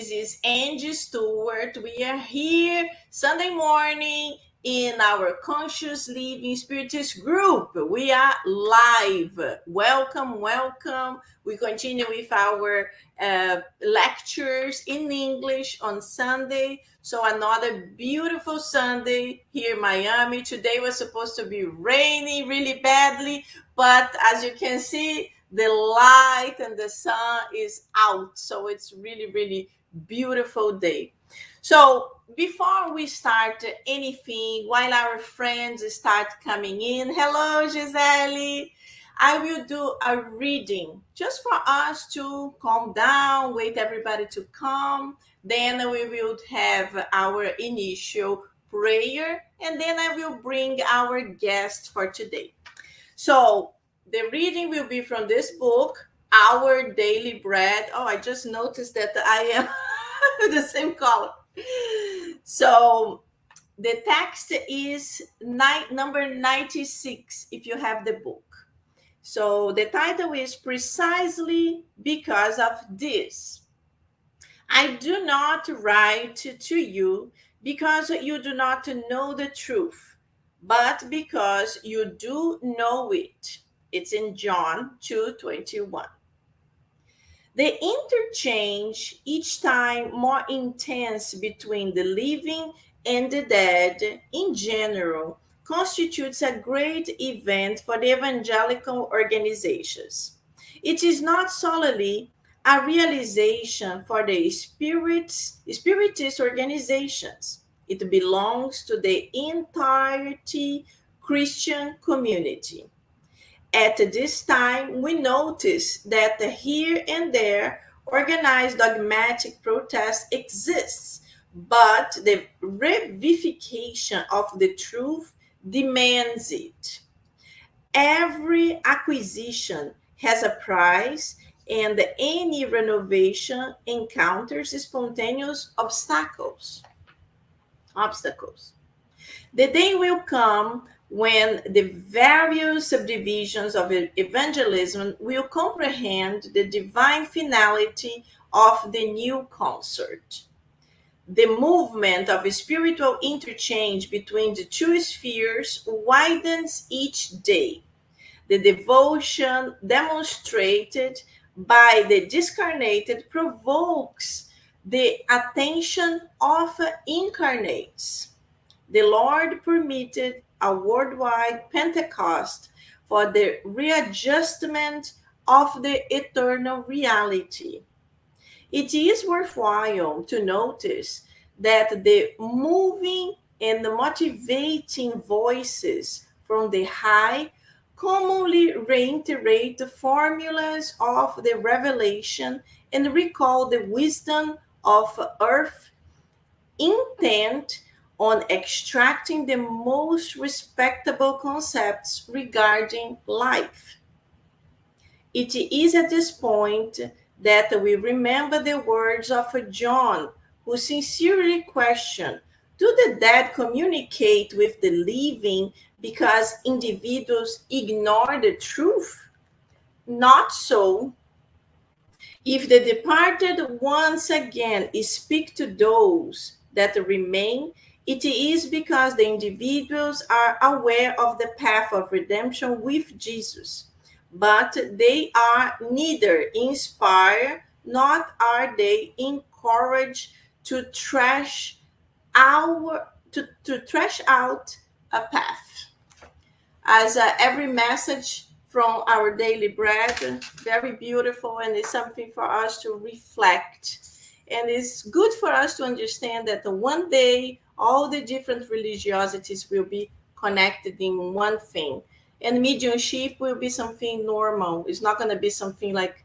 This is Angie Stewart. We are here Sunday morning in our Conscious Living Spiritist group. We are live. Welcome, welcome. We continue with our lectures in English on Sunday. So another beautiful Sunday here in Miami. Today was supposed to be raining really badly, but as you can see, the light and the sun is out. So it's really, really beautiful day. So before we start anything, while our friends start coming in, hello, Gisele. I will do a reading just for us to calm down, wait everybody to come. Then we will have our initial prayer, and then I will bring our guest for today. So the reading will be from this book, Our Daily Bread. Oh, I just noticed that I am the same color. So the text is number 96 if you have the book. So the title is Precisely Because of This. I do not write to you because you do not know the truth, but because you do know it. It's in John 2:21. The interchange, each time more intense between the living and the dead in general, constitutes a great event for the evangelical organizations. It is not solely a realization for the spiritist organizations. It belongs to the entirety Christian community. At this time, we notice that here and there organized dogmatic protest exists, but the revivification of the truth demands it. Every acquisition has a price, and any renovation encounters spontaneous obstacles. The day will come when the various subdivisions of evangelism will comprehend the divine finality of the new concert. The movement of spiritual interchange between the two spheres widens each day. The devotion demonstrated by the discarnated provokes the attention of incarnates. The Lord permitted a worldwide Pentecost for the readjustment of the eternal reality. It is worthwhile to notice that the moving and the motivating voices from the high commonly reiterate the formulas of the revelation and recall the wisdom of earth intent on extracting the most respectable concepts regarding life. It is at this point that we remember the words of John, who sincerely questioned, do the dead communicate with the living because individuals ignore the truth? Not so. If the departed once again speak to those that remain, it is because the individuals are aware of the path of redemption with Jesus, but they are neither inspired nor are they encouraged to trash out a path. As every message from our daily bread, very beautiful, and it's something for us to reflect. And it's good for us to understand that one day all the different religiosities will be connected in one thing. And mediumship will be something normal. It's not going to be something like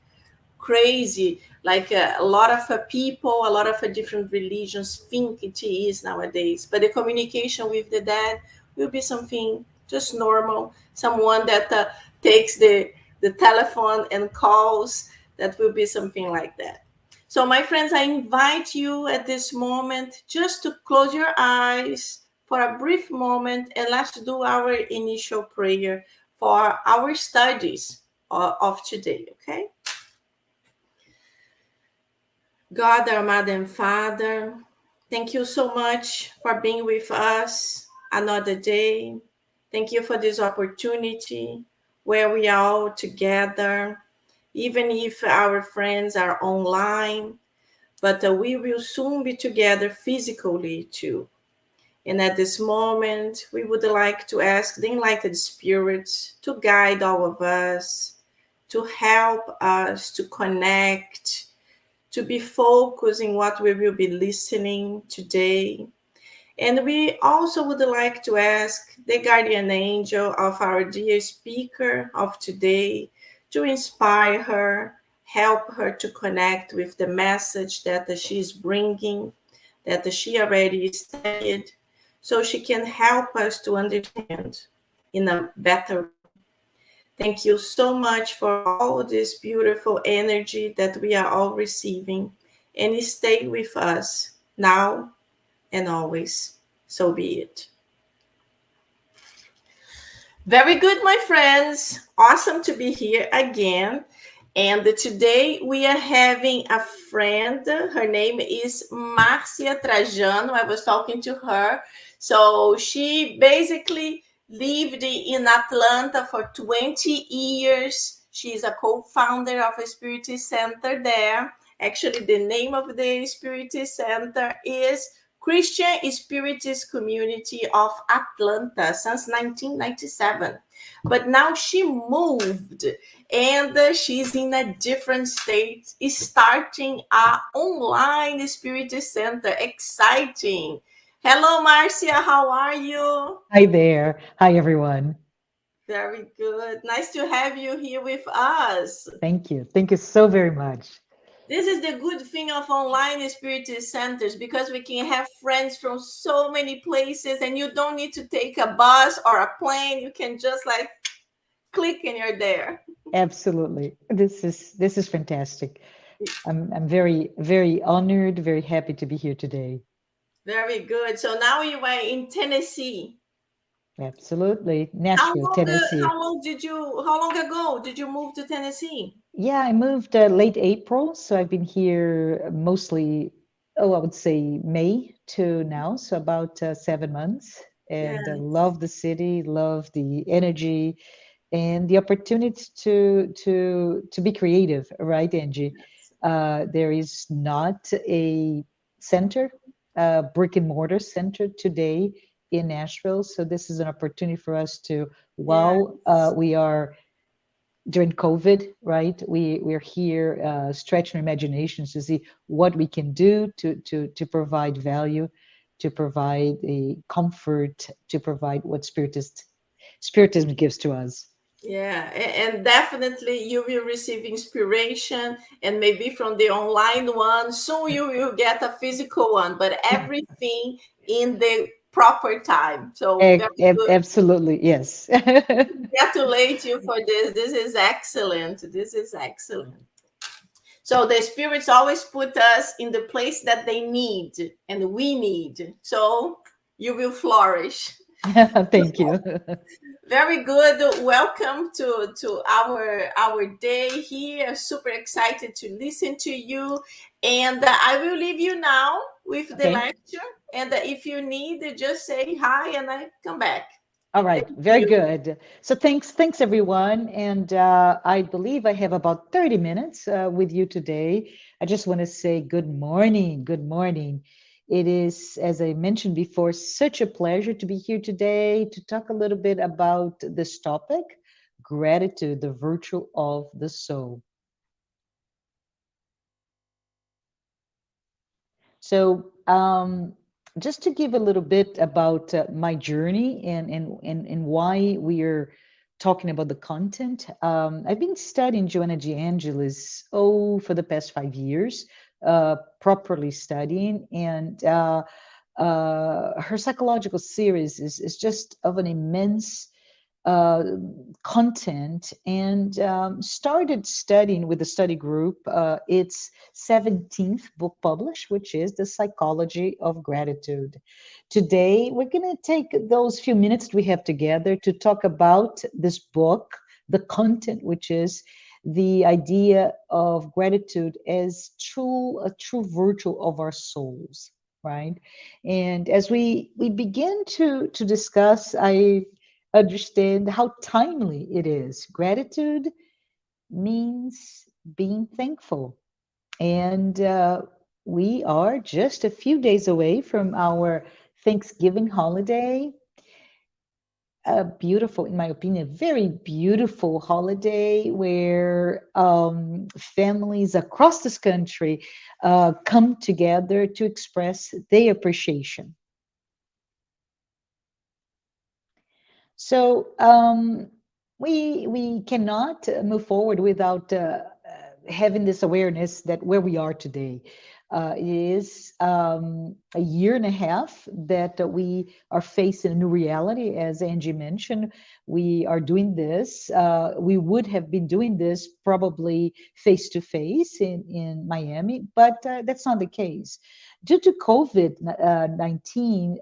crazy, like a lot of people, a lot of different religions think it is nowadays. But the communication with the dead will be something just normal. Someone that takes the telephone and calls, that will be something like that. So my friends, I invite you at this moment just to close your eyes for a brief moment, and let's do our initial prayer for our studies of today, okay? God, our Mother and Father, thank you so much for being with us another day. Thank you for this opportunity where we are all together, even if our friends are online, but we will soon be together physically too. And at this moment, we would like to ask the enlightened spirits to guide all of us, to help us to connect, to be focused in what we will be listening today. And we also would like to ask the guardian angel of our dear speaker of today to inspire her, help her to connect with the message that she's bringing, that she already studied, so she can help us to understand in a better way. Thank you so much for all this beautiful energy that we are all receiving, and stay with us now and always. So be it. Very good, my friends. Awesome to be here again. And today we are having a friend. Her name is Marcia Trajano. I was talking to her. So she basically lived in Atlanta for 20 years. She's a co-founder of a Spiritist Center there. Actually, the name of the Spiritist Center is Christian Spiritist Community of Atlanta since 1997. But now she moved and she's in a different state, starting a online Spiritist Center. Exciting. Hello, Marcia. How are you? Hi there. Hi, everyone. Very good. Nice to have you here with us. Thank you. Thank you so very much. This is the good thing of online spiritist centers because we can have friends from so many places and you don't need to take a bus or a plane. You can just like click and you're there. Absolutely. This is fantastic. I'm very honored, very happy to be here today. Very good. So now you are in Tennessee. Absolutely. How Nashville, long Tennessee. how long ago did you move to Tennessee? Yeah, I moved late April, so I've been here mostly, oh, I would say May to now, so about 7 months. And Yes. love the city, love the energy, and the opportunity to be creative, right, Angie? There is not a center, brick and mortar center today in Nashville, so this is an opportunity for us to, while Yes. we are during COVID, right? We're here stretching our imaginations to see what we can do to provide value, to provide a comfort, to provide what spiritism gives to us. Yeah, and definitely you will receive inspiration and maybe from the online one. Soon you will get a physical one, but everything in the proper time. So very good. Absolutely, yes. Congratulate you for this. This is excellent. This is excellent. So the spirits always put us in the place that they need and we need. So you will flourish. Thank you. Very good. Welcome to our day here. Super excited to listen to you. And I will leave you now with the Okay. lecture. And if you need, just say hi and I come back. All right, Thank very you. good. So thanks everyone, and I believe I have about 30 minutes with you today. I just want to say good morning, good morning. It is, as I mentioned before, such a pleasure to be here today to talk a little bit about this topic, gratitude, the virtue of the soul. So, just to give a little bit about my journey and why we are talking about the content, I've been studying Joanna de Angelis, for the past 5 years, properly studying, and her psychological series is just of an immense uh, content, and started studying with the study group its 17th book published, which is The Psychology of Gratitude. Today, we're going to take those few minutes we have together to talk about this book, the content, which is the idea of gratitude as a true virtue of our souls, right? And as we begin to discuss, I understand how timely it is. Gratitude means being thankful. And we are just a few days away from our Thanksgiving holiday. A beautiful, in my opinion, very beautiful holiday where families across this country come together to express their appreciation. So we cannot move forward without having this awareness that where we are today is a year and a half that we are facing a new reality. As Angie mentioned, we are doing this. We would have been doing this probably face to face in Miami, but that's not the case. Due to COVID 19,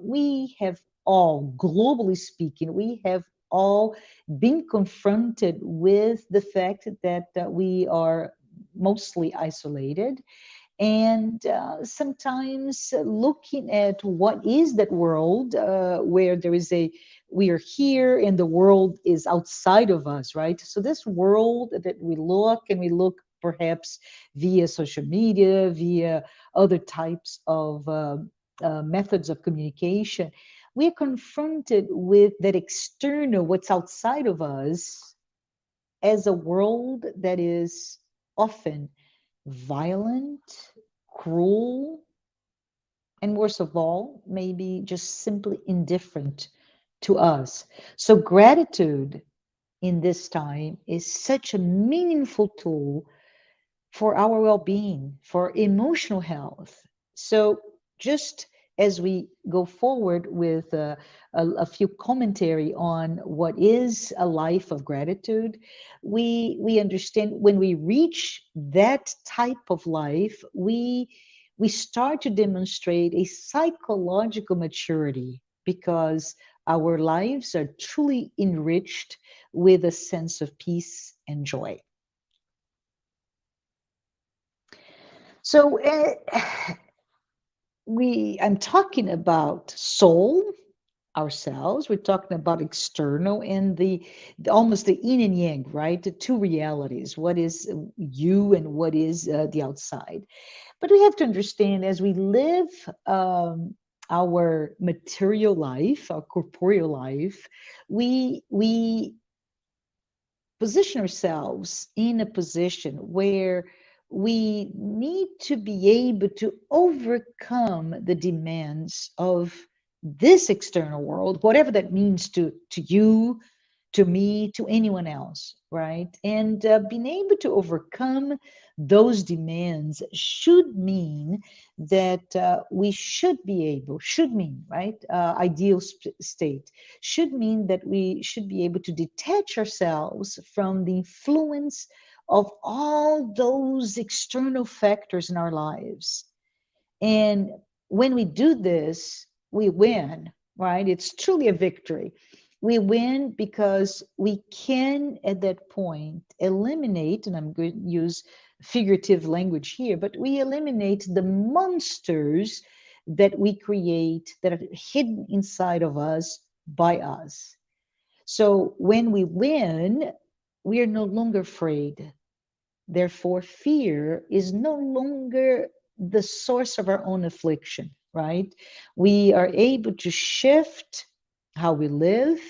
we have all, globally speaking, we have all been confronted with the fact that we are mostly isolated, and sometimes looking at what is that world where there is a we are here and the world is outside of us, right? So this world that we look perhaps via social media, via other types of methods of communication, we are confronted with that external, what's outside of us, as a world that is often violent, cruel, and worst of all, maybe just simply indifferent to us. So, gratitude in this time is such a meaningful tool for our well being, for emotional health. So, just as we go forward with a few commentary on what is a life of gratitude, we understand when we reach that type of life, we start to demonstrate a psychological maturity because our lives are truly enriched with a sense of peace and joy. So I'm talking about soul, ourselves. We're talking about external and the almost the yin and yang, right? The two realities. What is you and what is the outside? But we have to understand as we live our material life, our corporeal life, we position ourselves in a position where we need to be able to overcome the demands of this external world, whatever that means to you, to me, to anyone else, right? And being able to overcome those demands should mean that we should be able, should mean, right? Ideal state should mean that we should be able to detach ourselves from the influence of all those external factors in our lives. And when we do this, we win, right? It's truly a victory. We win because we can, at that point, eliminate, and I'm going to use figurative language here, but we eliminate the monsters that we create that are hidden inside of us by us. So when we win, we are no longer afraid. Therefore, fear is no longer the source of our own affliction, right? We are able to shift how we live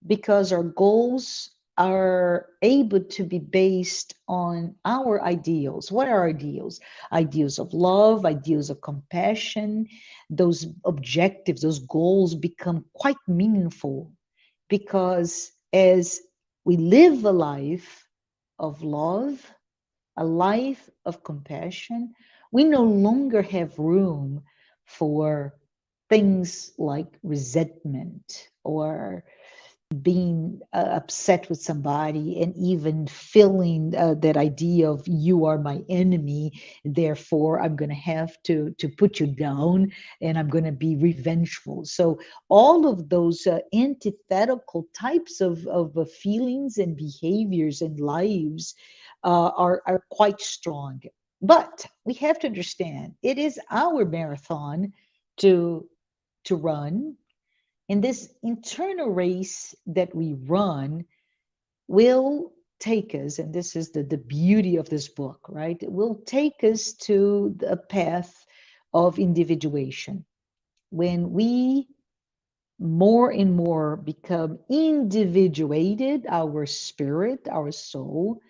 because our goals are able to be based on our ideals. What are our ideals? Ideals of love, ideals of compassion. Those objectives, those goals become quite meaningful because as we live a life of love, a life of compassion, we no longer have room for things like resentment or being upset with somebody and even feeling that idea of you are my enemy, therefore I'm going to have to put you down and I'm going to be revengeful. So all of those antithetical types of feelings and behaviors and lives are quite strong. But we have to understand it is our marathon to run, and this internal race that we run will take us, and this is the beauty of this book, right? It will take us to the path of individuation. When we more and more become individuated, our spirit, our soul,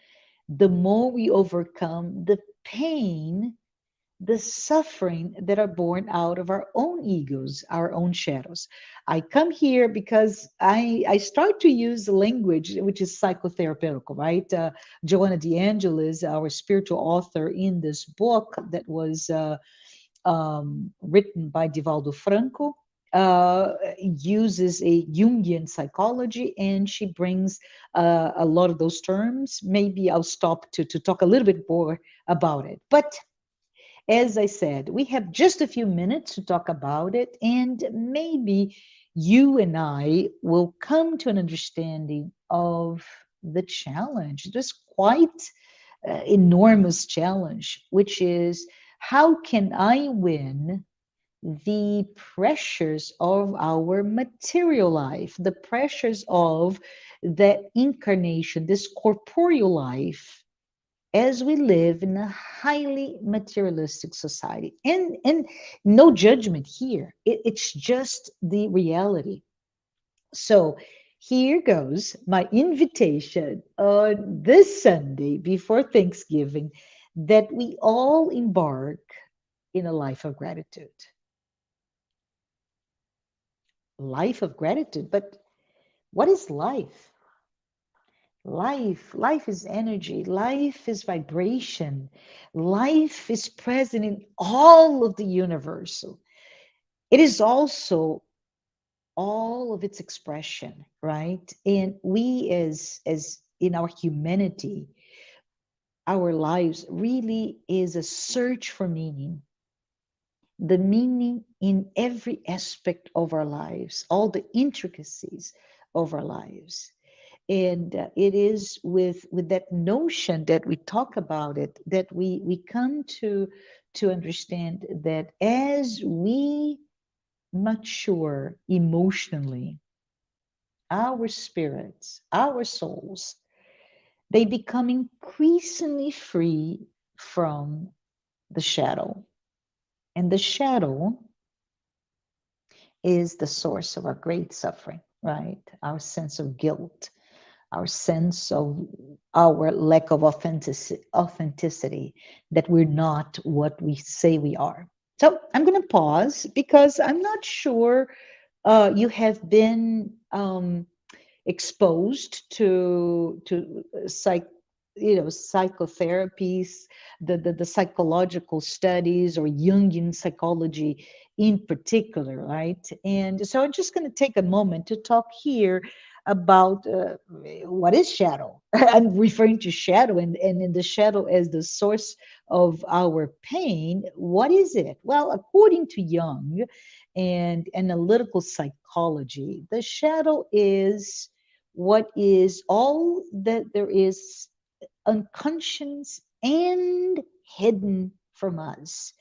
the more we overcome the pain, the suffering that are born out of our own egos, our own shadows. I come here because I start to use language which is psychotherapeutical, right? Joanna DeAngelis, our spiritual author in this book that was written by Divaldo Franco, uses a Jungian psychology, and she brings a lot of those terms. Maybe I'll stop to talk a little bit more about it. But as I said, we have just a few minutes to talk about it, and maybe you and I will come to an understanding of the challenge, this quite enormous challenge, which is how can I win the pressures of our material life, the pressures of that incarnation, this corporeal life, as we live in a highly materialistic society. And no judgment here. It's just the reality. So here goes my invitation on this Sunday before Thanksgiving, that we all embark in a life of gratitude. Life of gratitude. But what is life? Life is energy. Life is vibration. Life is present in all of the universe. It is also all of its expression, right? And we, as in our humanity, our lives really is a search for meaning. The meaning in every aspect of our lives, all the intricacies of our lives. And it is with that notion that we talk about it, that we come to understand that as we mature emotionally, our spirits, our souls, they become increasingly free from the shadow. And the shadow is the source of our great suffering, right? Our sense of guilt, our sense of our lack of authenticity, that we're not what we say we are. So I'm going to pause because I'm not sure you have been exposed to psychotherapies, the psychological studies, or Jungian psychology in particular, right? And so I'm just going to take a moment to talk here about what is shadow. I'm referring to shadow, and in the shadow as the source of our pain. What is it? Well, according to Jung and analytical psychology, the shadow is what is all that there is unconscious and hidden from us,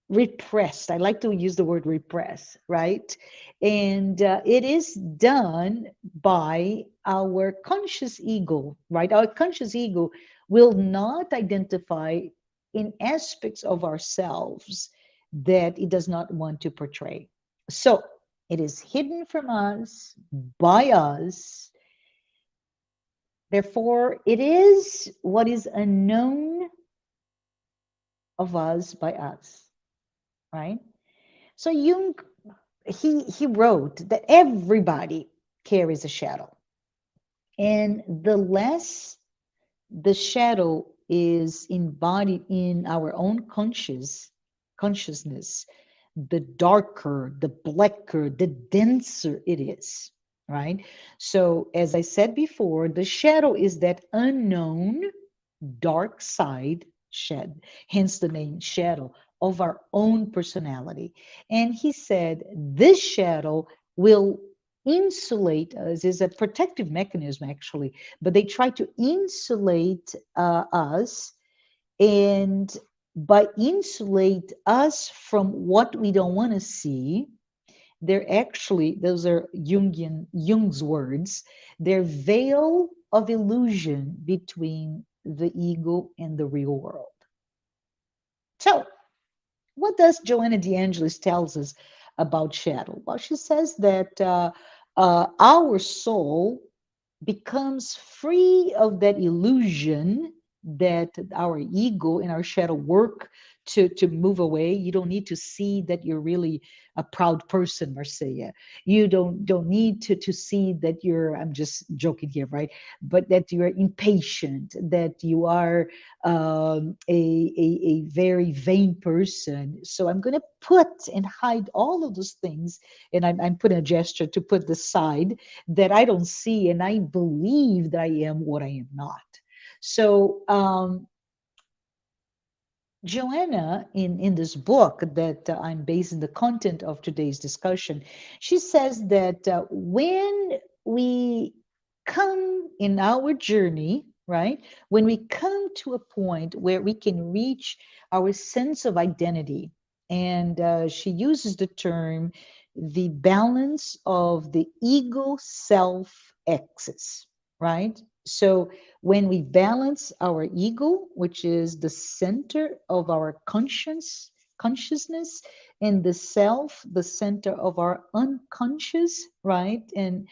repressed. I like to use the word repress, right? And it is done by our conscious ego, right? Our conscious ego will not identify in aspects of ourselves that it does not want to portray. So it is hidden from us, by us. Therefore, it is what is unknown of us by us, right? So Jung, he wrote that everybody carries a shadow, and the less the shadow is embodied in our own consciousness, the darker, the blacker, the denser it is. right? So, as I said before, the shadow is that unknown dark side shed, hence the name shadow of our own personality. And he said this shadow will insulate us, is a protective mechanism actually, but they try to insulate us, and by insulate us from what we don't want to see, they're actually, those are Jung's words, they're veil of illusion between the ego and the real world. So, what does Joanna DeAngelis tells us about shadow? Well, she says that our soul becomes free of that illusion that our ego and our shadow work to move away. You don't need to see that you're really a proud person, Marcia. You don't need to see that you're, I'm just joking here, right? But that you're impatient, that you are a very vain person. So I'm going to put and hide all of those things, and I'm putting a gesture to put the side that I don't see, and I believe that I am what I am not. So, Joanna, in this book that I'm basing the content of today's discussion, she says that when we come in our journey, right, when we come to a point where we can reach our sense of identity, and she uses the term the balance of the ego self axis, right? So when we balance our ego, which is the center of our consciousness, and the self, the center of our unconscious, right? And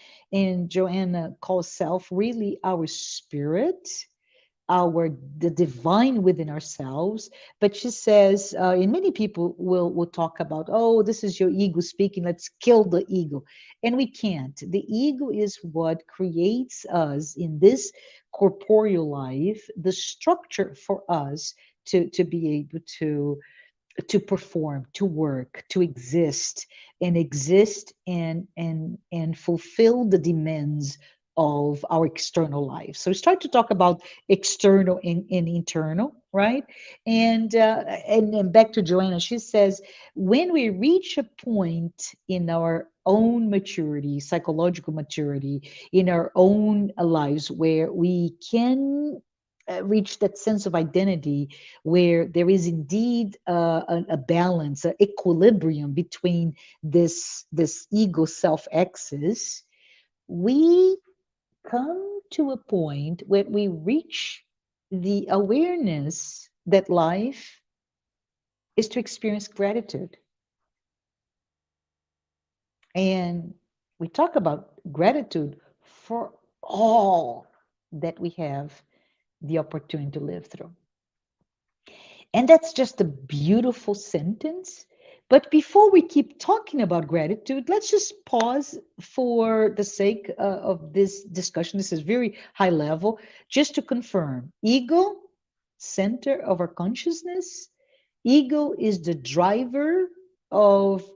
Joanna calls self really our spirit, our the divine within ourselves. But she says, and many people will talk about, oh, this is your ego speaking, let's kill the ego. And we can't. The ego is what creates us in this corporeal life, the structure for us to be able to perform, to work, to exist, and exist and fulfill the demands of our external life. So we start to talk about external and internal, right? And back to Joanna, she says when we reach a point in our own maturity, psychological maturity, in our own lives where we can reach that sense of identity, where there is indeed a balance, an equilibrium between this ego self axis, we come to a point where we reach the awareness that life is to experience gratitude. And we talk about gratitude for all that we have the opportunity to live through. And that's just a beautiful sentence. But before we keep talking about gratitude, let's just pause for the sake of this discussion. This is very high level, just to confirm ego, center of our consciousness. Ego is the driver of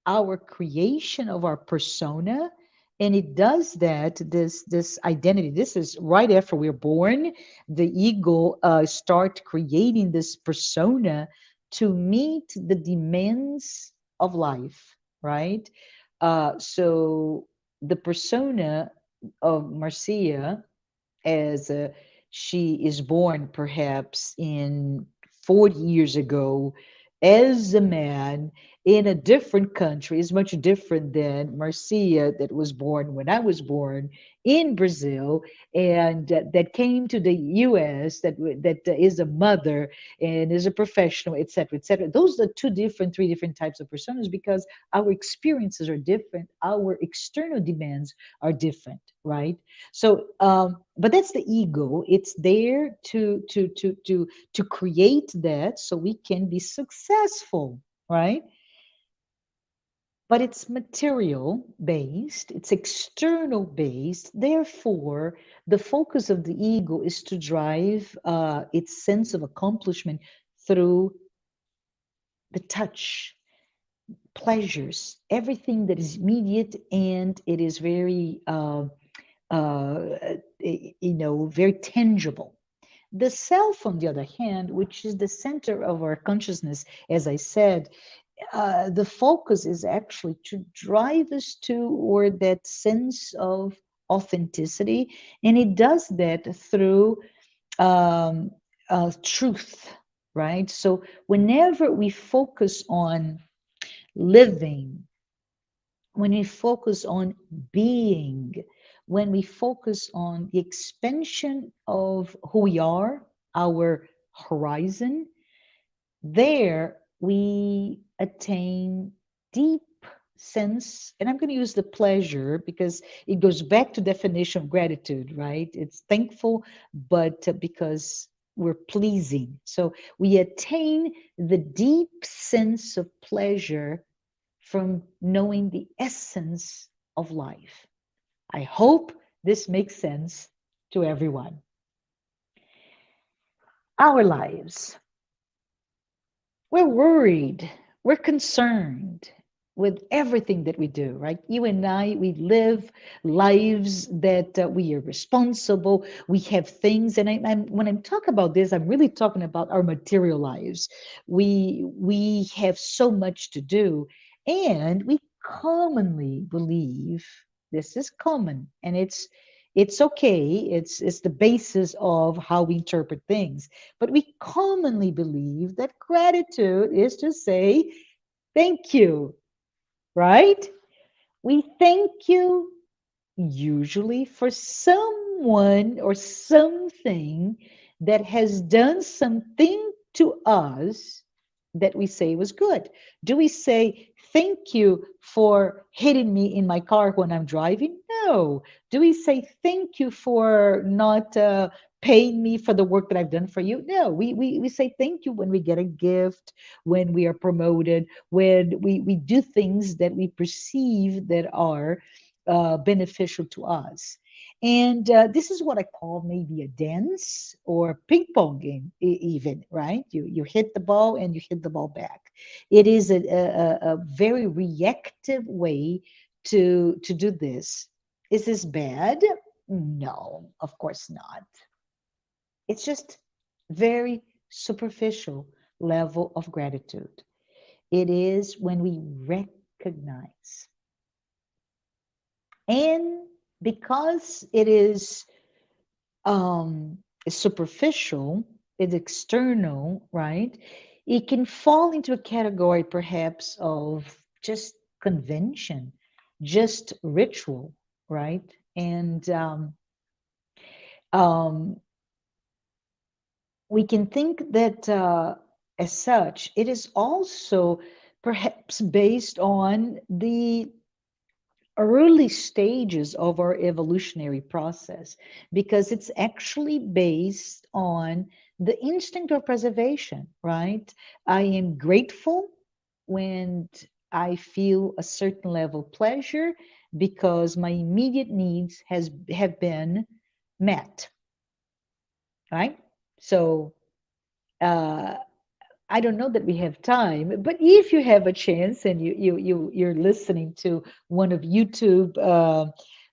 our creation of our persona, and it does that, this identity, this is right after we're born. The ego start creating this persona to meet the demands of life, right? So the persona of Marcia, as she is born perhaps in 40 years ago as a man in a different country, is much different than Marcia that was born when I was born in Brazil, and that came to the US, that is a mother and is a professional, etc., etc. Those are three different types of personas, because our experiences are different, our external demands are different, right? So, but that's the ego. It's there to create that so we can be successful, right? But it's material based, it's external based. Therefore, the focus of the ego is to drive its sense of accomplishment through the touch, pleasures, everything that is immediate, and it is very, very tangible. The self, on the other hand, which is the center of our consciousness, as I said, the focus is actually to drive us toward that sense of authenticity. And it does that through um, truth, right? So whenever we focus on living, when we focus on being, when we focus on the expansion of who we are, our horizon, there we attain deep sense, and I'm going to use the pleasure because it goes back to definition of gratitude, right? It's thankful, but because we're pleasing. So we attain the deep sense of pleasure from knowing the essence of life. I hope this makes sense to everyone. Our lives, we're worried, we're concerned with everything that we do, right? You and I, we live lives that we are responsible. We have things, and when I'm talking about this, I'm really talking about our material lives. We have so much to do, and we commonly believe this is common, and it's okay. It's the basis of how we interpret things. But we commonly believe that gratitude is to say thank you, right? We thank you usually for someone or something that has done something to us that we say was good. Do we say thank you for hitting me in my car when I'm driving? No. Do we say thank you for not paying me for the work that I've done for you? No. We say thank you when we get a gift, when we are promoted, when we do things that we perceive that are beneficial to us. And this is what I call maybe a dance or ping pong game, even, right? You hit the ball and you hit the ball back. It is a very reactive way to do this. Is this bad? No, of course not. It's just very superficial level of gratitude. It is when we recognize, and because it is superficial, it's external, right? It can fall into a category perhaps of just convention, just ritual, right? And um, we can think that as such, it is also perhaps based on the early stages of our evolutionary process because it's actually based on the instinct of preservation, right? I am grateful when I feel a certain level of pleasure because my immediate needs has have been met, right? So uh, I don't know that we have time, but if you have a chance and you're listening to one of YouTube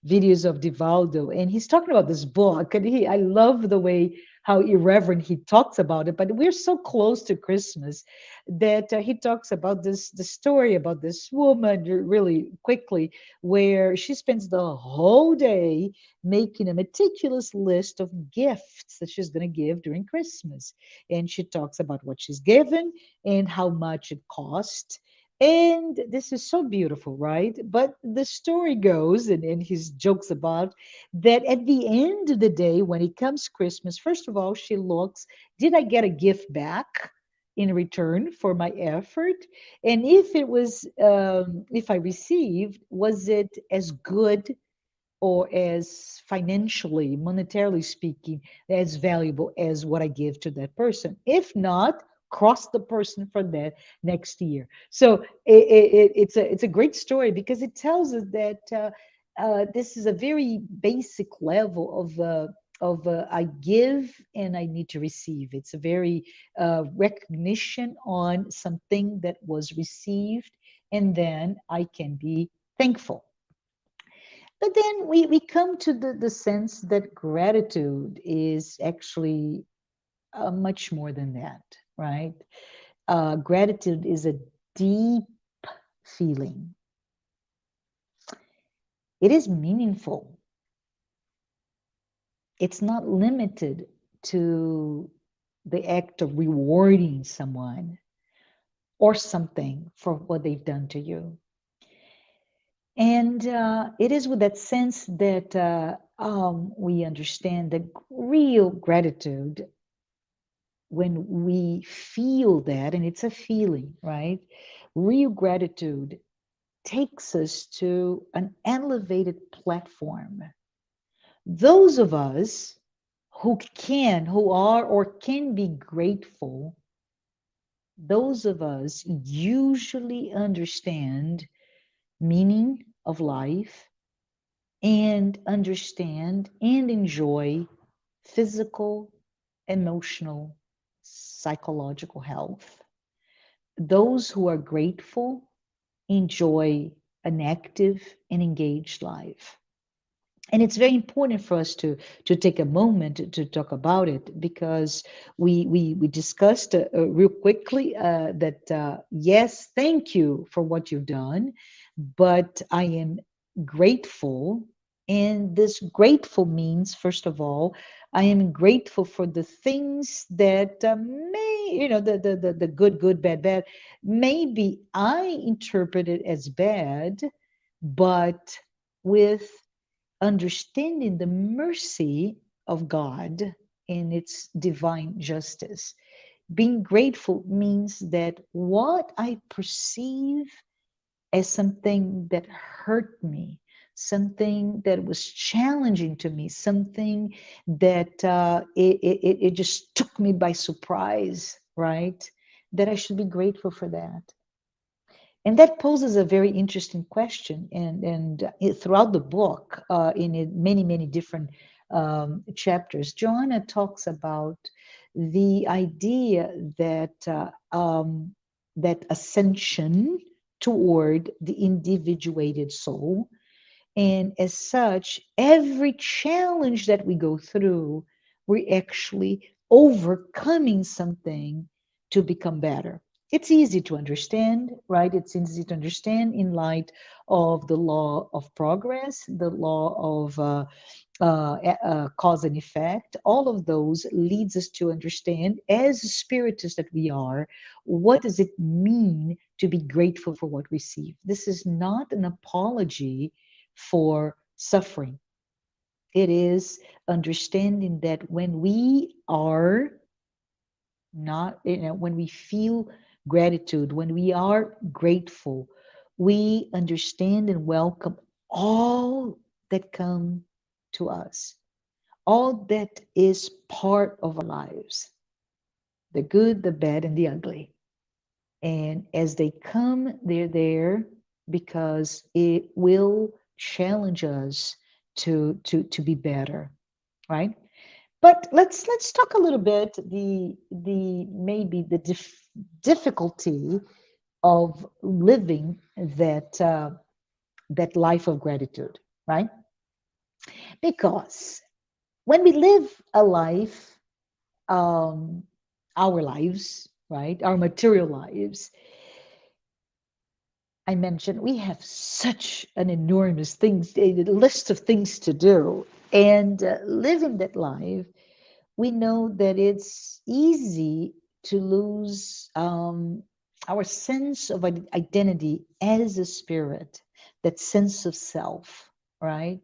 videos of Divaldo, and he's talking about this book, and I love the way how irreverent he talks about it. But we're so close to Christmas that he talks about the story about this woman really quickly, where she spends the whole day making a meticulous list of gifts that she's going to give during Christmas, and she talks about what she's given and how much it cost. And this is so beautiful, right? But the story goes, and his jokes about that at the end of the day, when it comes Christmas, first of all, she looks, did I get a gift back in return for my effort? And if it was, if I received, was it as good or as financially, monetarily speaking, as valuable as what I give to that person? If not, cross the person for that next year. So it's a great story because it tells us that this is a very basic level of I give and I need to receive. It's a very recognition on something that was received, and then I can be thankful. But then we come to the sense that gratitude is actually much more than that, right? Gratitude is a deep feeling. It is meaningful. It's not limited to the act of rewarding someone or something for what they've done to you. And it is with that sense that we understand that real gratitude, when we feel that, and it's a feeling, right? Real gratitude takes us to an elevated platform. Those of us who are or can be grateful, those of us usually understand meaning of life and understand and enjoy physical, emotional, psychological health. Those who are grateful enjoy an active and engaged life. And it's very important for us to take a moment to talk about it, because we discussed real quickly that yes, thank you for what you've done, but I am grateful. And this grateful means, first of all, I am grateful for the things that may, the good, bad, bad. Maybe I interpret it as bad, but with understanding the mercy of God in its divine justice. Being grateful means that what I perceive as something that hurt me, something that was challenging to me, something that it just took me by surprise, right? That I should be grateful for that. And that poses a very interesting question. And throughout the book, many different chapters, Joanna talks about the idea that ascension toward the individuated soul, and as such, every challenge that we go through, we're actually overcoming something to become better. It's easy to understand, right? It's easy to understand in light of the law of progress, the law of cause and effect. All of those leads us to understand, as spiritists that we are, what does it mean to be grateful for what we receive. This is not an apology for suffering. It is understanding that when we are not, when we feel gratitude, when we are grateful, we understand and welcome all that come to us, all that is part of our lives, the good, the bad, and the ugly. And as they come, they're there because it will challenge us to be better, right? But let's talk a little bit the maybe the difficulty of living that life of gratitude, right? Because when we live a life, um, our lives, right, our material lives, I mentioned we have such an enormous things, a list of things to do, and living that life, we know that it's easy to lose our sense of identity as a spirit, that sense of self, right?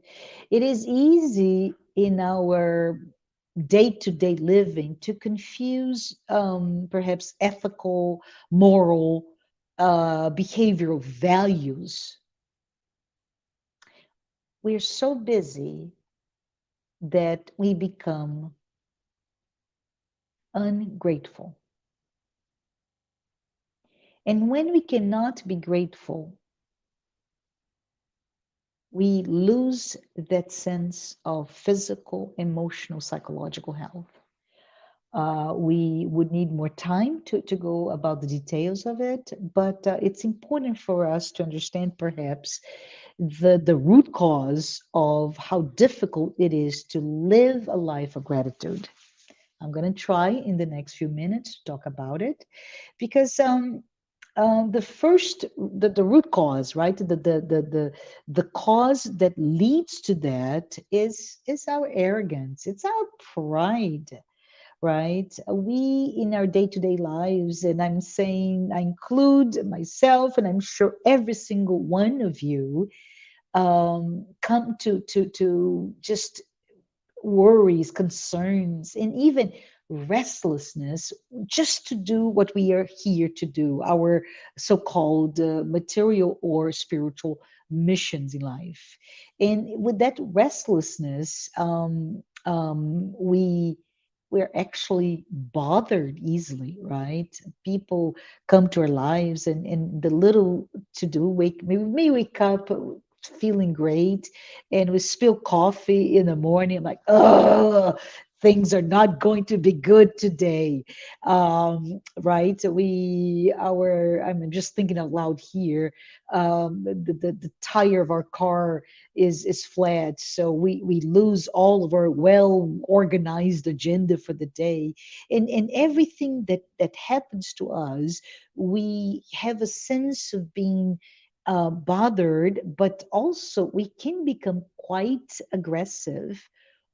It is easy in our day-to-day living to confuse perhaps ethical, moral, behavioral values. We're so busy that we become ungrateful. And when we cannot be grateful, we lose that sense of physical, emotional, psychological health. We would need more time to go about the details of it, but it's important for us to understand perhaps the root cause of how difficult it is to live a life of gratitude. I'm going to try in the next few minutes to talk about it because the first the root cause, right, the cause that leads to that is our arrogance, it's our pride, right? We in our day-to-day lives, and I'm saying I include myself, and I'm sure every single one of you come to just worries, concerns, and even restlessness just to do what we are here to do, our so called material or spiritual missions in life. And with that restlessness, we're actually bothered easily, right? People come to our lives, and the little to do, we may wake up feeling great, and we spill coffee in the morning. I'm like, oh, things are not going to be good today. Right? I'm just thinking out loud here. The tire of our car is flat. So we lose all of our well organized agenda for the day. And everything that happens to us, we have a sense of being bothered, but also we can become quite aggressive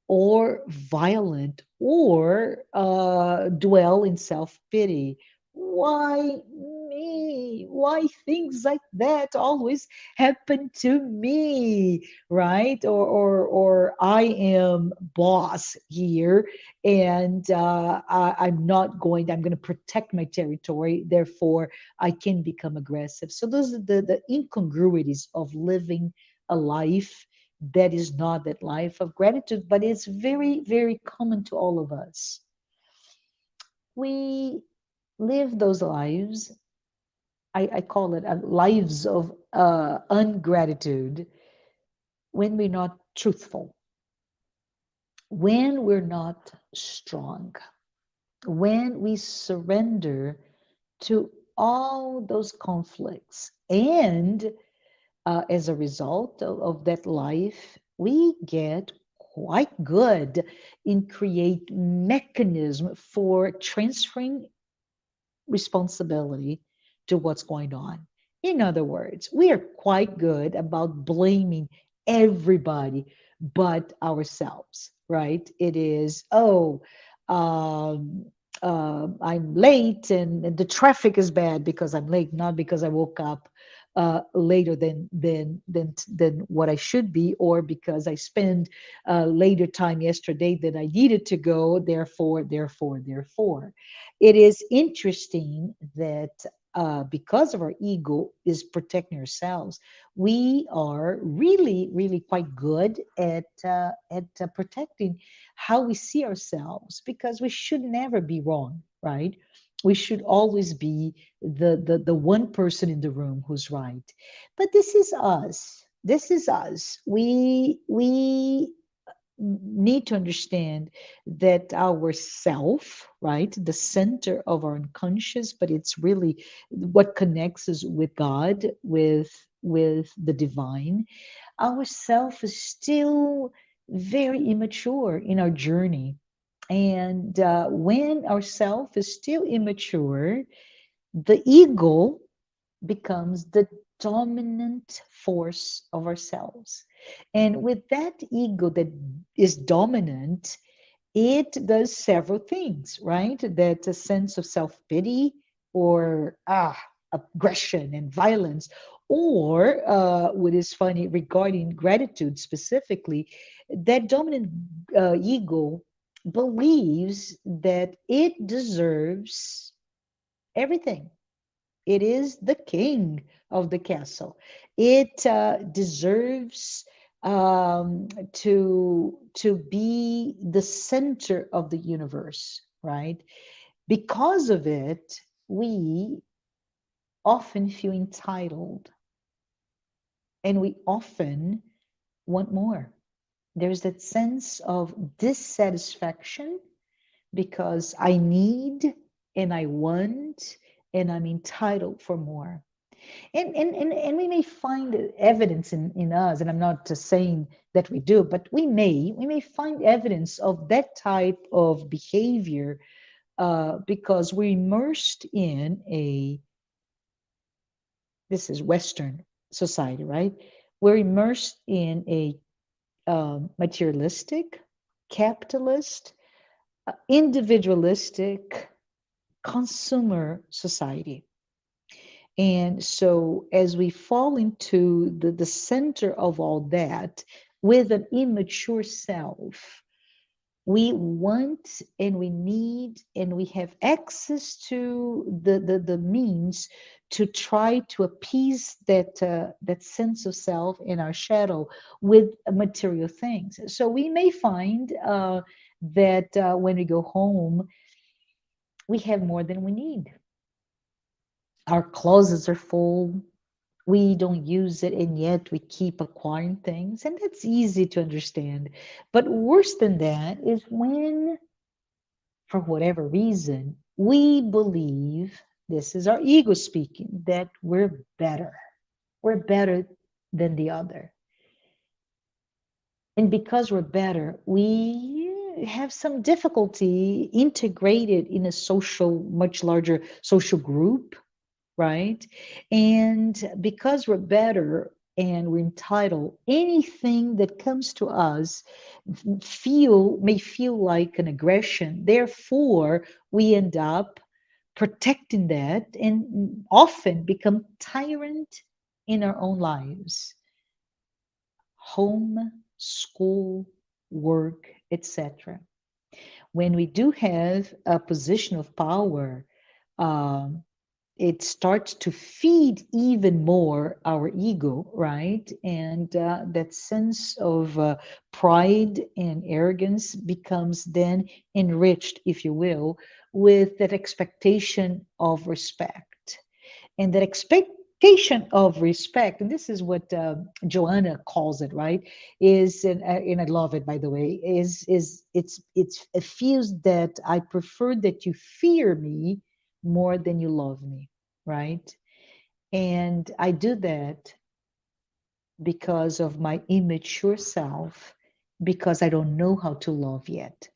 or violent or dwell in self pity. Why me? Why things like that always happen to me, right? Or I am boss here, and I'm not going. I'm going to protect my territory. Therefore, I can become aggressive. So those are the incongruities of living a life that is not that life of gratitude, but it's very, very common to all of us. We live those lives. I call it lives of ungratitude when we're not truthful, when we're not strong, when we surrender to all those conflicts. And as a result of that life, we get quite good in create mechanism for transferring responsibility to what's going on. In other words, we are quite good about blaming everybody but ourselves, right? It is, oh, um, I'm late, and the traffic is bad because I'm late, not because I woke up later than what I should be, or because I spent later time yesterday than I needed to go. Therefore. It is interesting that because of our ego is protecting ourselves, we are really, really quite good at protecting how we see ourselves, because we should never be wrong, right? We should always be the one person in the room who's right. But this is us. This is us. We need to understand that our self, right, the center of our unconscious, but it's really what connects us with God, with the divine. Our self is still very immature in our journey. And when our self is still immature, the ego becomes the dominant force of ourselves. And with that ego that is dominant, it does several things, right? That a sense of self pity, or aggression and violence, or what is funny regarding gratitude specifically, that dominant ego believes that it deserves everything. It is the king of the castle. It deserves to be the center of the universe, right? Because of it, we often feel entitled, and we often want more. There's that sense of dissatisfaction because I need and I want and I'm entitled for more. And we may find evidence in us, and I'm not just saying that we do, but we may find evidence of that type of behavior because we're immersed in a this is Western society, right? We're immersed in a materialistic, capitalist, individualistic, consumer society. And so, as we fall into the center of all that with an immature self, we want and we need and we have access to the means to try to appease that sense of self in our shadow with material things. So we may find that when we go home, we have more than we need. Our closets are full. We don't use it, and yet we keep acquiring things, and that's easy to understand. But worse than that is when, for whatever reason, we believe, this is our ego speaking, that we're better. We're better than the other. And because we're better, we have some difficulty integrated in a social, much larger social group, right? And because we're better and we're entitled, anything that comes to us may feel like an aggression. Therefore, we end up protecting that and often become tyrant in our own lives, home, school, work, etc. When we do have a position of power, um, it starts to feed even more our ego, right? And that sense of pride and arrogance becomes then enriched, if you will, with that expectation of respect. And that expectation of respect, and this is what Joanna calls it, right? And I love it, by the way, it feels that I prefer that you fear me more than you love me, right? And I do that because of my immature self, because I don't know how to love yet,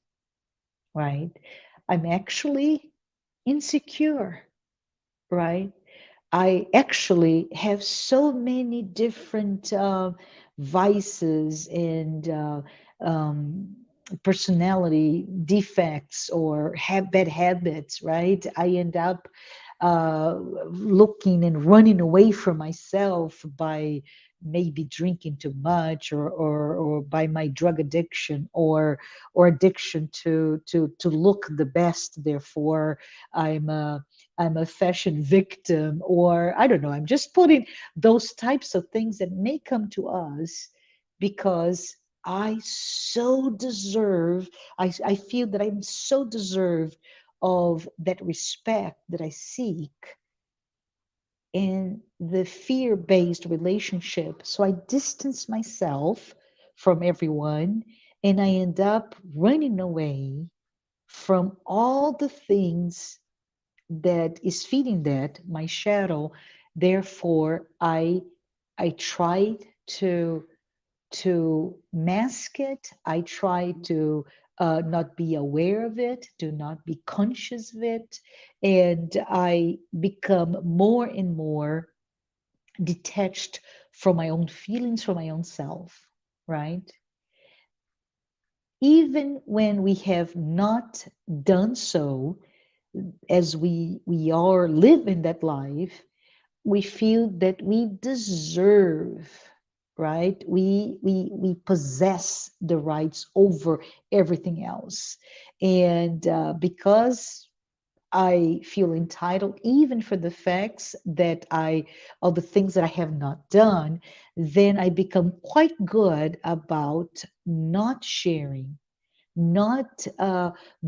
right? I'm actually insecure, right? I actually have so many different vices and um, personality defects or bad habits, right? I end up looking and running away from myself by maybe drinking too much or by my drug addiction or addiction to look the best. Therefore, I'm a I'm a fashion victim, or I don't know, I'm just putting those types of things that may come to us because I so deserve, I feel that I'm so deserved of that respect that I seek in the fear based relationship. So I distance myself from everyone and I end up running away from all the things that is feeding that my shadow. Therefore I tried to mask it. I try to not be aware of it, to not be conscious of it, and I become more and more detached from my own feelings, from my own self, right? Even when we have not done so, as we are living that life, we feel that we deserve, right? We possess the rights over everything else, and because I feel entitled even for the facts that I of the things that I have not done, then I become quite good about not sharing, not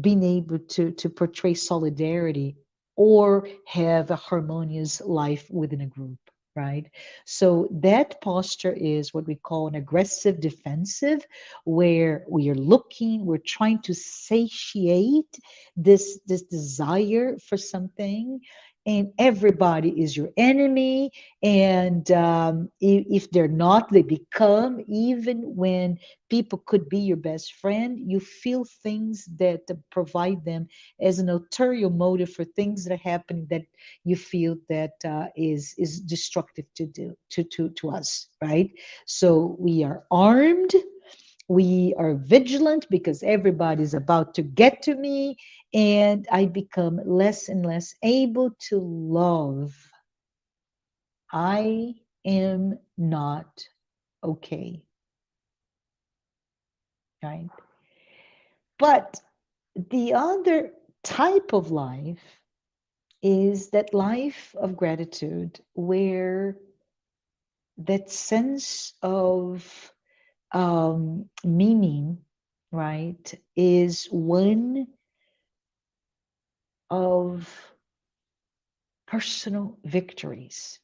being able to portray solidarity or have a harmonious life within a group, right? So that posture is what we call an aggressive defensive, where we are looking, we're trying to satiate this desire for something, and everybody is your enemy. And if they're not, they become. Even when people could be your best friend, you feel things that provide them as an ulterior motive for things that are happening that you feel that is destructive to do to us, right? So we are armed, we are vigilant because everybody's about to get to me, and I become less and less able to love. I am not okay, right? But the other type of life is that life of gratitude where that sense of meaning, right, is one of personal victories.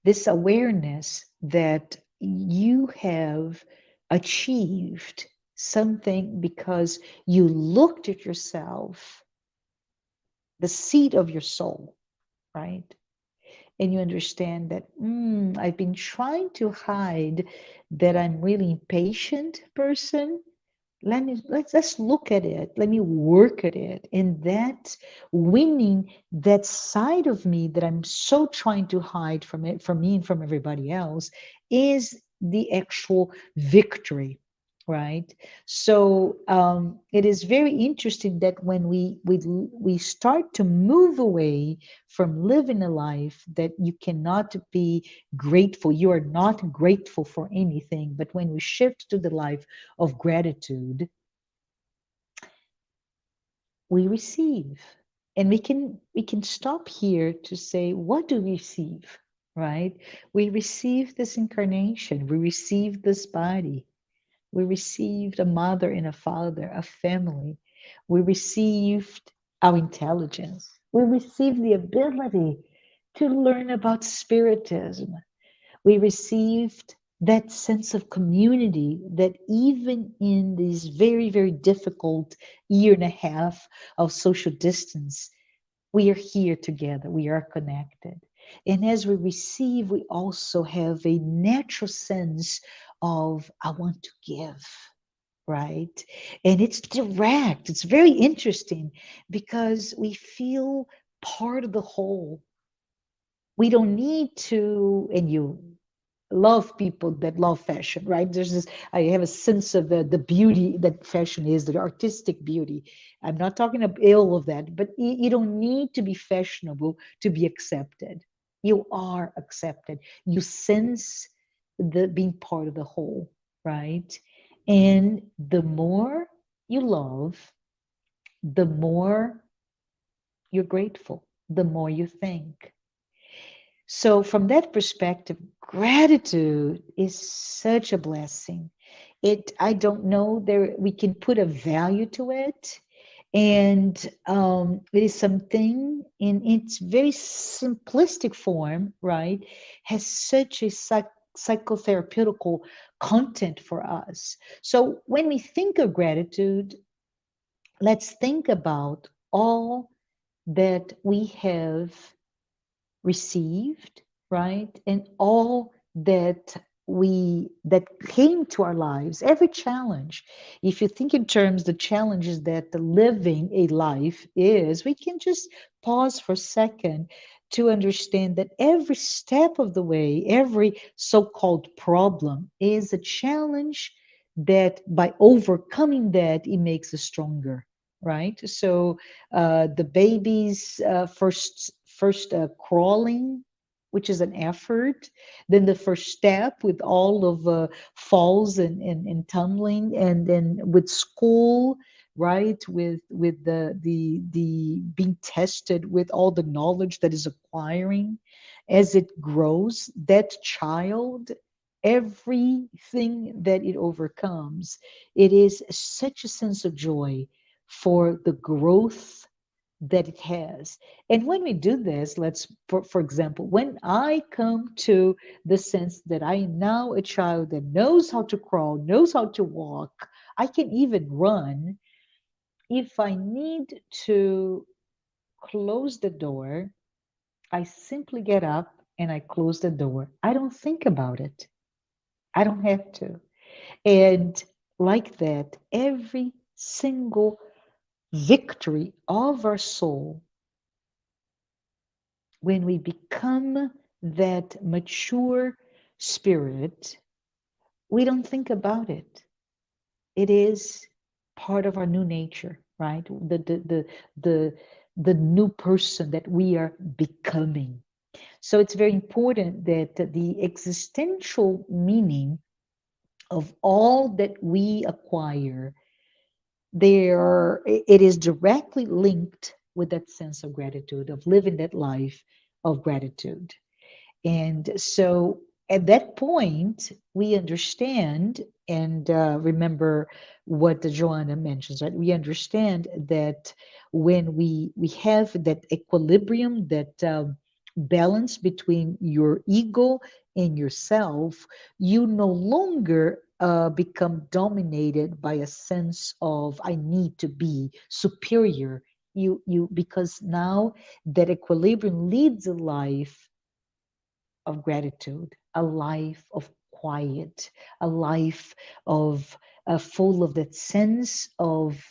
This awareness that you have achieved something because you looked at yourself, the seat of your soul, right? And you understand that I've been trying to hide that I'm really impatient person. Let's look at it, let me work at it, and that winning that side of me that I'm so trying to hide from it, from me and from everybody else, is the actual victory, right? So it is very interesting that when we start to move away from living a life that you cannot be grateful, you are not grateful for anything, but when we shift to the life of gratitude, we receive. And we can stop here to say, what do we receive? Right? We receive this incarnation, we receive this body, we received a mother and a father, a family, we received our intelligence, we received the ability to learn about spiritism, we received that sense of community that even in this very, very difficult year and a half of social distance, we are here together, we are connected. And as we receive, we also have a natural sense of, I want to give, right? And it's direct, it's very interesting because we feel part of the whole. We don't need to, and you love people that love fashion, right? There's this, I have a sense of the beauty that fashion is, the artistic beauty. I'm not talking ill of that, but you don't need to be fashionable to be accepted. You are accepted. You sense the being part of the whole, right? And the more you love, the more you're grateful, the more you think. So, from that perspective, gratitude is such a blessing. I don't know, there we can put a value to it, and it is something in its very simplistic form, right? Has such a psychotherapeutical content for us. So, when we think of gratitude, let's think about all that we have received, right? And all that came to our lives, every challenge. If you think in terms the challenges that the living a life is, we can just pause for a second to understand that every step of the way, every so-called problem is a challenge that by overcoming that, it makes us stronger, right? So the baby's first crawling, which is an effort, then the first step with all of falls and tumbling, and then with school, right, with the being tested with all the knowledge that is acquiring as it grows, that child, everything that it overcomes, it is such a sense of joy for the growth that it has. And when we do this, for example, when I come to the sense that I am now a child that knows how to crawl, knows how to walk, I can even run. If I need to close the door, I simply get up and I close the door. I don't think about it. I don't have to. And like that, every single victory of our soul, when we become that mature spirit, we don't think about it. It is part of our new nature, right? The new person that we are becoming. So it's very important that the existential meaning of all that we acquire, it is directly linked with that sense of gratitude, of living that life of gratitude. And so at that point, we understand, and remember what the Joanna mentions, right? We understand that when we have that equilibrium, that balance between your ego and yourself, you no longer become dominated by a sense of I need to be superior. You because now that equilibrium leads a life of gratitude, a life of quiet, a life of full of that sense of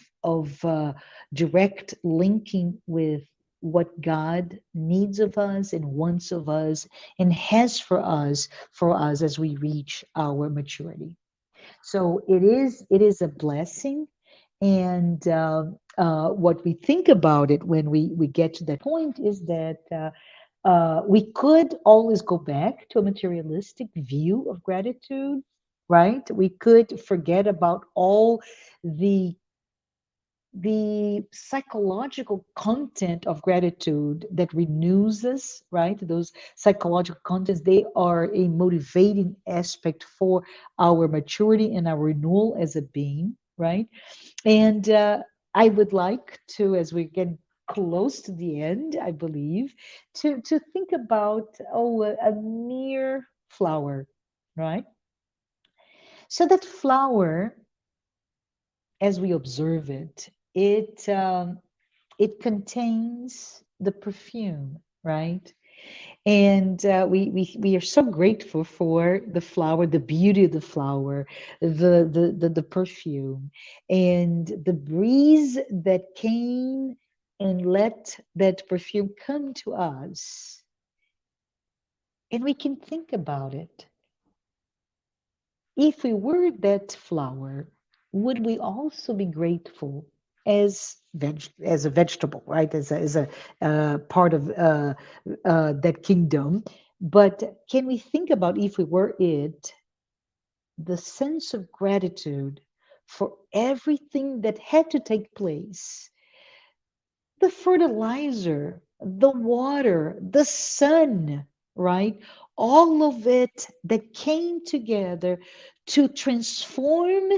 direct linking with what God needs of us and wants of us and has for us as we reach our maturity. So it is a blessing, and what we think about it when we get to that point is that we could always go back to a materialistic view of gratitude, right? We could forget about all the the psychological content of gratitude that renews us, right? Those psychological contents, they are a motivating aspect for our maturity and our renewal as a being, right? And I would like to, as we get close to the end, I believe, to think about a mere flower, right? So that flower, as we observe it, it contains the perfume, right? And we are so grateful for the flower, the beauty of the flower, the perfume, and the breeze that came and let that perfume come to us. And we can think about it. If we were that flower, would we also be grateful as a vegetable, right? As a part of that kingdom. But can we think about if we were it, the sense of gratitude for everything that had to take place, the fertilizer, the water, the sun, right? All of it that came together to transform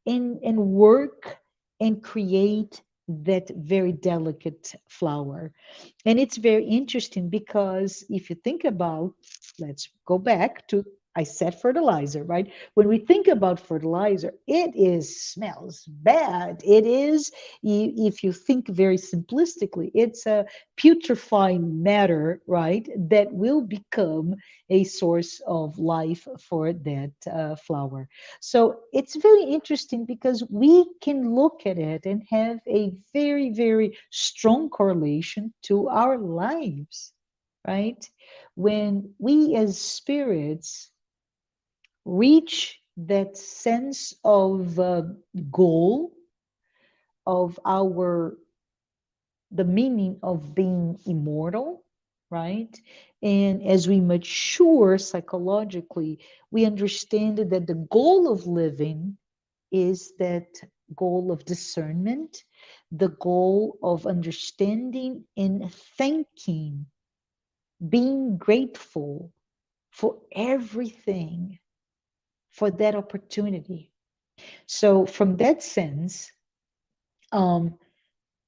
and work and create that very delicate flower. And it's very interesting because if you think about, let's go back to, I said fertilizer, right? When we think about fertilizer, it is smells bad. It is, if you think very simplistically, it's a putrefying matter, right? That will become a source of life for that flower. So it's very interesting because we can look at it and have a very, very strong correlation to our lives, right? When we as spirits reach that sense of goal of our the meaning of being immortal, right? And as we mature psychologically, we understand that the goal of living is that goal of discernment, the goal of understanding and thanking, being grateful for everything, for that opportunity. So, from that sense, um,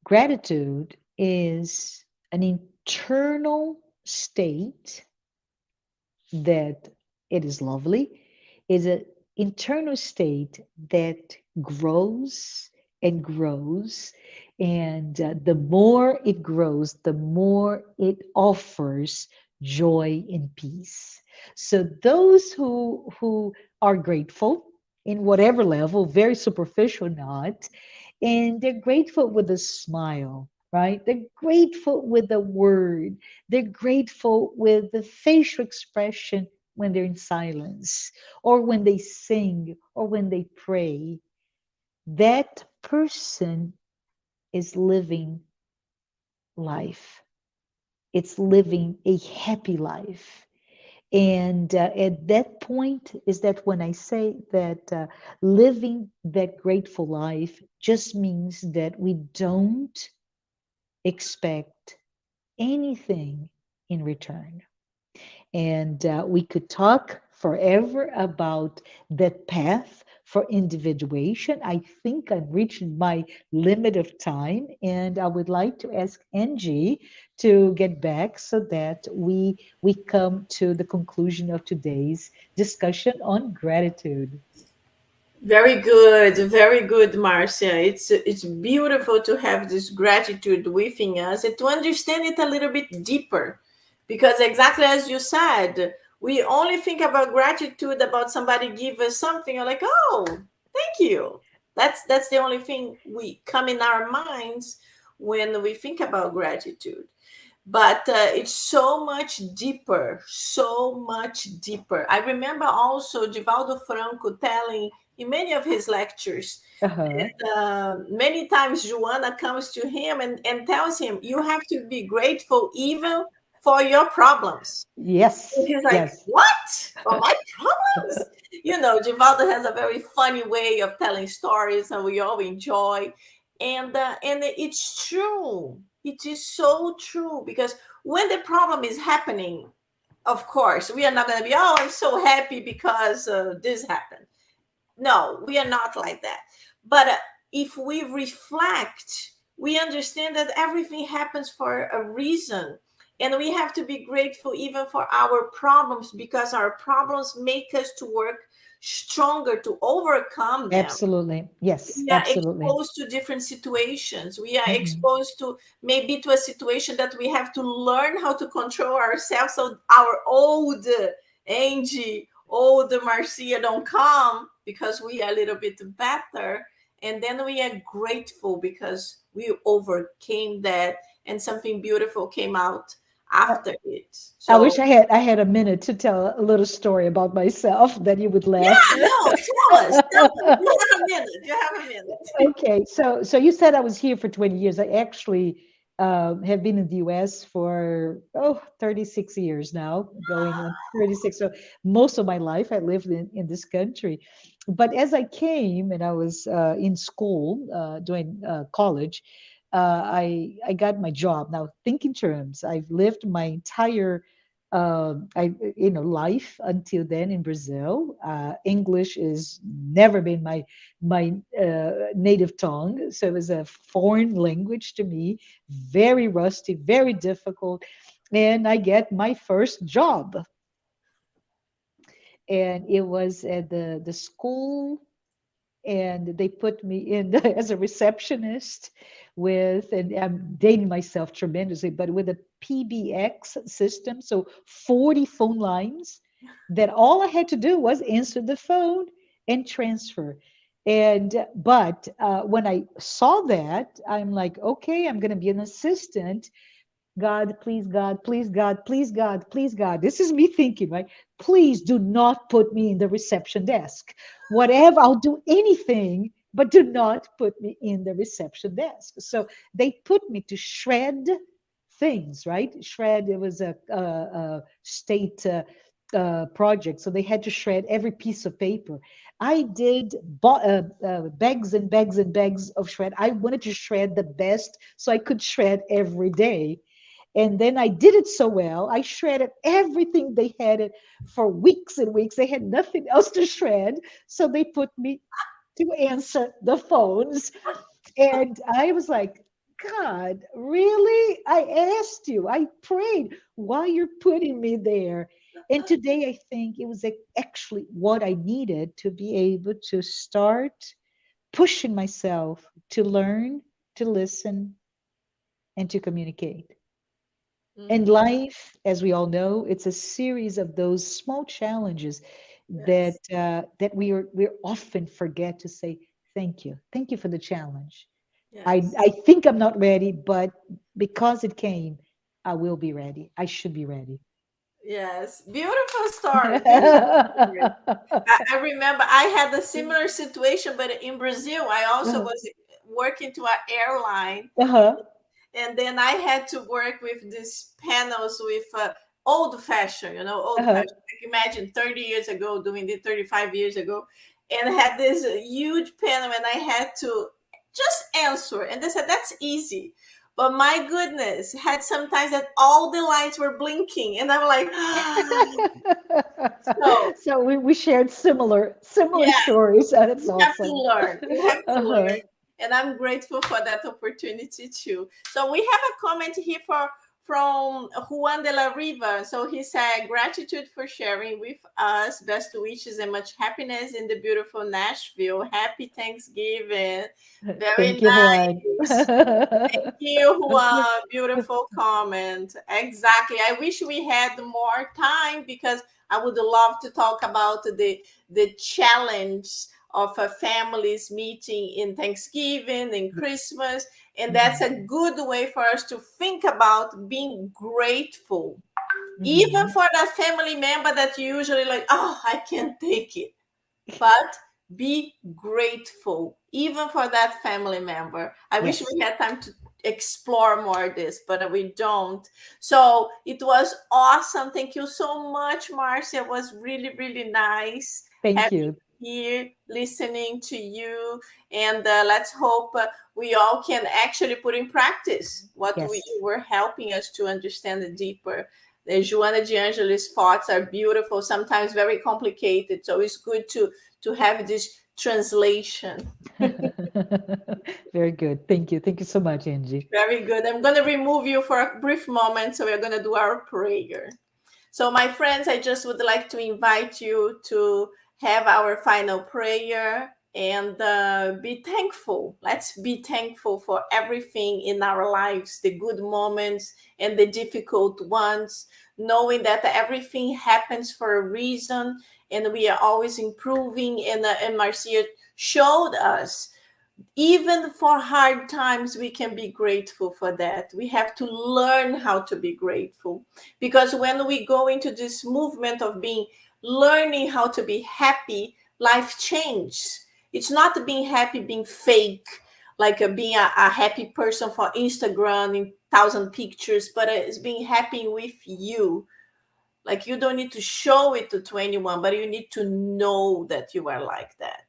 gratitude is an internal state that it is lovely, is an internal state that grows and grows. And the more it grows, the more it offers joy and peace. So those who are grateful in whatever level, very superficial, not, and they're grateful with a smile, right? They're grateful with a word. They're grateful with the facial expression when they're in silence, or when they sing, or when they pray. That person is living life. It's living a happy life. And at that point is that when I say that living that grateful life just means that we don't expect anything in return. And we could talk forever about that path for individuation. I think I'm reaching my limit of time, and I would like to ask Angie to get back so that we come to the conclusion of today's discussion on gratitude. Very good, Marcia. It's beautiful to have this gratitude within us and to understand it a little bit deeper, because exactly as you said, we only think about gratitude about somebody give us something, or like, oh, thank you. That's the only thing we come in our minds when we think about gratitude. But it's so much deeper, so much deeper. I remember also Divaldo Franco telling in many of his lectures Uh-huh. that many times Joanna comes to him and tells him, you have to be grateful even for your problems. And Yes, he's like, yes. what? For my problems? You know, Givaldo has a very funny way of telling stories, and we all enjoy. And it's true. It is so true, because when the problem is happening, of course, we are not going to be, oh, I'm so happy because this happened. No, we are not like that. But if we reflect, we understand that everything happens for a reason. And we have to be grateful even for our problems, because our problems make us to work stronger to overcome them. Absolutely. Yes, We are absolutely. exposed to different situations. We are Mhm. exposed to maybe to a situation that we have to learn how to control ourselves, so our old Angie, old Marcia don't come, because we are a little bit better. And then we are grateful because we overcame that, and something beautiful came out after it. I wish So I had a minute to tell a little story about myself that you would laugh. yeah, no, tell us. You have a minute. You have a minute. Okay, so you said I was here for 20 years. I actually have been in the US for 36 years now, going on 36. So most of my life I lived in this country. But as I came and I was in school, doing college, I got my job. Now think in terms. I've lived my entire life until then in Brazil. English has never been my native tongue, so it was a foreign language to me, very rusty, very difficult. And I get my first job, and it was at the school, and they put me in as a receptionist with, and I'm dating myself tremendously, but with a PBX system, so 40 phone lines that all I had to do was answer the phone and transfer. And but when I saw that, I'm like, okay, I'm going to be an assistant. God, please, God, please, God, please, God, please, God. This is me thinking, right? Please do not put me in the reception desk. Whatever, I'll do anything, but do not put me in the reception desk. So they put me to shred things, right? Shred, it was a state project. So they had to shred every piece of paper. I did bags and bags and bags of shred. I wanted to shred the best so I could shred every day, and then I did it so well. I shredded everything they had it for weeks and weeks. They had nothing else to shred. So they put me to answer the phones. And I was like, God, really? I asked you, I prayed why you're putting me there. And today I think it was actually what I needed to be able to start pushing myself to learn, to listen, and to communicate. And Mhm. life, as we all know, it's a series of those small challenges Yes. that we often forget to say thank you for the challenge. Yes. I think I'm not ready, but because it came, I will be ready. I should be ready. Yes. Beautiful story. Beautiful story. I remember I had a similar situation, but in Brazil, I also Uh-huh. was working to an airline, Uh-huh. and then I had to work with these panels with old fashioned, old Uh-huh. fashioned. Like imagine 30 years ago, doing it 35 years ago, and had this huge panel, and I had to just answer. And they said, that's easy. But my goodness, had sometimes that all the lights were blinking, and I'm like, so So we shared similar yeah, stories. That's you have to awesome. learn. You have to Uh-huh. learn. And I'm grateful for that opportunity too. So we have a comment here from Juan de la Riva. So he said, gratitude for sharing with us. Best wishes and much happiness in the beautiful Nashville. Happy Thanksgiving. Very Thank you, Juan. nice. Thank you, Juan. Beautiful comment. Exactly. I wish we had more time because I would love to talk about the challenge of a families meeting in Thanksgiving and Christmas. And that's Mhm. a good way for us to think about being grateful, even Mhm. for that family member that you usually like, oh, I can't take it. But be grateful, even for that family member. I wish Yes. we had time to explore more this, but we don't. So it was awesome. Thank you so much, Marcia. It was really, really nice Thank having you. you here, listening to you. And let's hope we all can actually put in practice what we Yes. were helping us to understand it deeper. The Joana de Angelis thoughts are beautiful, sometimes very complicated. So it's good to have this translation. Very good. Thank you. Thank you so much, Angie. Very good. I'm going to remove you for a brief moment. So we're going to do our prayer. So, my friends, I just would like to invite you to have our final prayer and be thankful. Let's be thankful for everything in our lives, the good moments and the difficult ones, knowing that everything happens for a reason and we are always improving. And Marcia showed us even for hard times we can be grateful for that. We have to learn how to be grateful, because when we go into this movement of being learning how to be happy, life changes. It's not being happy being fake, like being a happy person for Instagram in thousand pictures, but it's being happy with you. Like you don't need to show it to anyone, but you need to know that you are like that.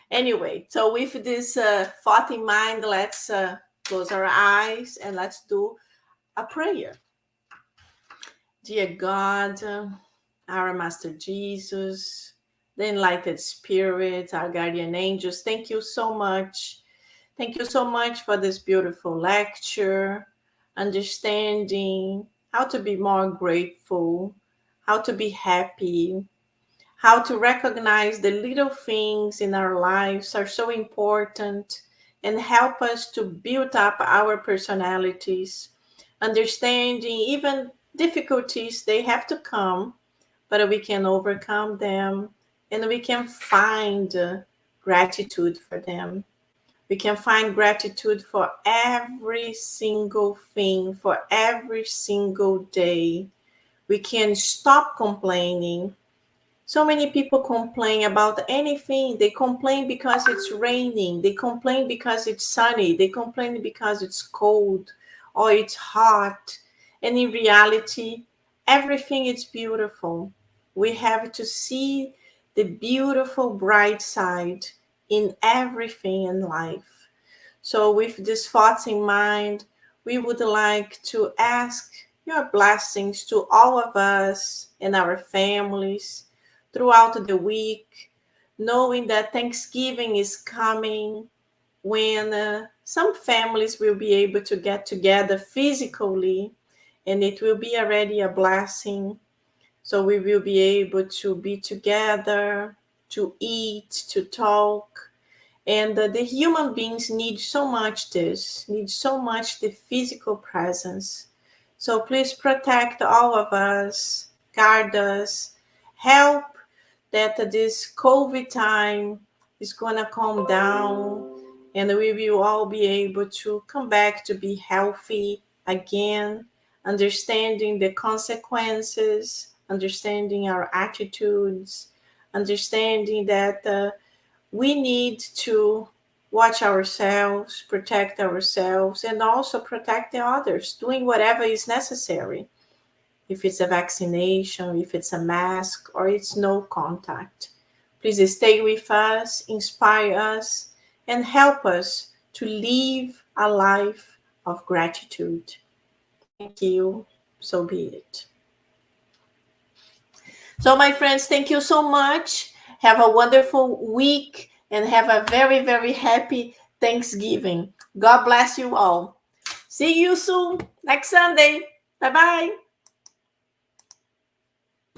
Anyway, so with this thought in mind, let's close our eyes and let's do a prayer. Dear God, our Master Jesus, the enlightened spirit, our guardian angels, thank you so much. Thank you so much for this beautiful lecture, understanding how to be more grateful, how to be happy, how to recognize the little things in our lives are so important and help us to build up our personalities, understanding even difficulties, they have to come, but we can overcome them and we can find gratitude for them. We can find gratitude for every single thing, for every single day. We can stop complaining. So many people complain about anything. They complain because it's raining. They complain because it's sunny. They complain because it's cold or it's hot. And in reality, everything is beautiful. We have to see the beautiful bright side in everything in life. So, with these thoughts in mind, we would like to ask your blessings to all of us and our families throughout the week, knowing that Thanksgiving is coming when some families will be able to get together physically, and it will be already a blessing. So we will be able to be together, to eat, to talk. And the human beings need so much this, need so much the physical presence. So please protect all of us, guard us, help that this COVID time is going to calm down, and we will all be able to come back to be healthy again, understanding the consequences, understanding our attitudes, understanding that we need to watch ourselves, protect ourselves, and also protect the others, doing whatever is necessary. If it's a vaccination, if it's a mask, or it's no contact. Please stay with us, inspire us, and help us to live a life of gratitude. Thank you. So be it. So, my friends, thank you so much. Have a wonderful week and have a very, very happy Thanksgiving. God bless you all. See you soon next Sunday. Bye bye.